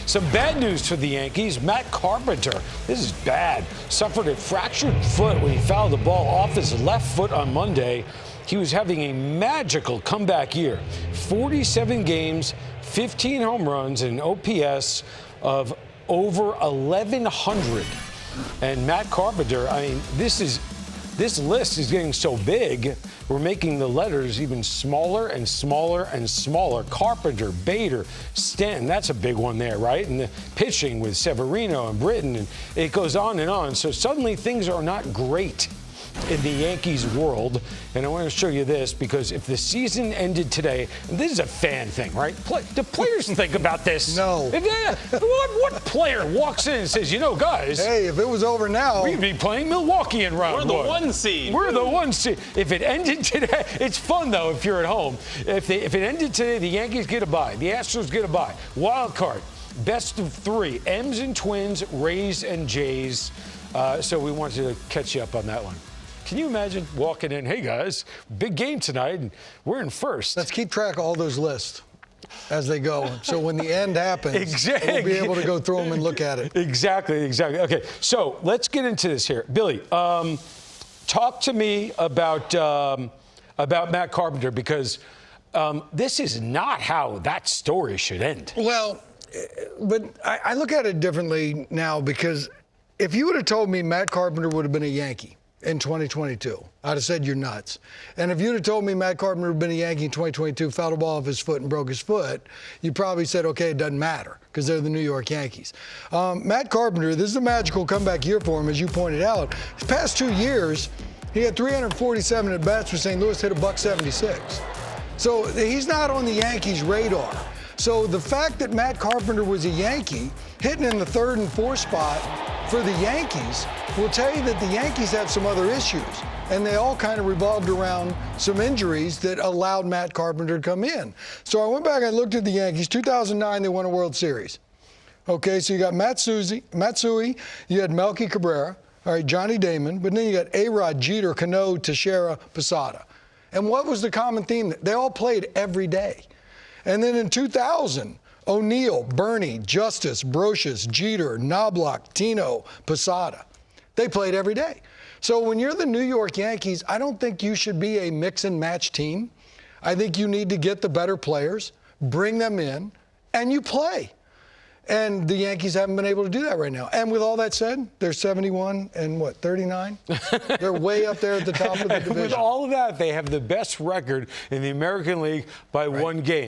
Some bad news for the Yankees. Matt Carpenter, this is bad, suffered a fractured foot when he fouled the ball off his left foot on Monday. He was having a magical comeback year. 47 games, 15 home runs, and an OPS of over 1,100. And Matt Carpenter, I mean, this list is getting so big, we're making the letters even smaller and smaller and smaller. Carpenter, Bader, Stanton, that's a big one there, right? And the pitching with Severino and Britton, and it goes on and on. So suddenly things are not great in the Yankees world. And I want to show you this, because if the season ended today, and this is a fan thing, right? Do players think about this? No. What player walks in and says, you know, guys, hey, if it was over now, we'd be playing Milwaukee in round one. We're the one seed. We're the one seed. If it ended today, it's fun, though, if you're at home. If it ended today, the Yankees get a bye. The Astros get a bye. Wild card, best of three. M's and Twins, Rays and Jays. So we wanted to catch you up on that one. Can you imagine walking in, hey, guys, big game tonight, and we're in first. Let's keep track of all those lists as they go. So when the end happens, exactly. We'll be able to go through them and look at it. Exactly. Okay, so let's get into this here. Billy, talk to me about Matt Carpenter, because this is not how that story should end. Well, but I look at it differently now, because if you would have told me Matt Carpenter would have been a Yankee in 2022, I'd have said you're nuts. And if you'd have told me Matt Carpenter would have been a Yankee in 2022, fouled a ball off his foot and broke his foot, you probably said, okay, it doesn't matter, because they're the New York Yankees. Matt Carpenter, this is a magical comeback year for him, as you pointed out. His past 2 years, he had 347 at-bats for St. Louis, hit a .176. So he's not on the Yankees' radar. So the fact that Matt Carpenter was a Yankee, hitting in the third and fourth spot for the Yankees, will tell you that the Yankees have some other issues. And they all kind of revolved around some injuries that allowed Matt Carpenter to come in. So I went back and looked at the Yankees. 2009, they won a World Series. Okay, so you got Matsui, you had Melky Cabrera, all right, Johnny Damon, but then you got A-Rod, Jeter, Cano, Teixeira, Posada. And what was the common theme? They all played every day. And then in 2000, O'Neill, Bernie, Justice, Brocious, Jeter, Knobloch, Tino, Posada. They played every day. So when you're the New York Yankees, I don't think you should be a mix and match team. I think you need to get the better players, bring them in, and you play. And the Yankees haven't been able to do that right now. And with all that said, they're 71 and 39? They're way up there at the top of the division. With all of that, they have the best record in the American League by one game.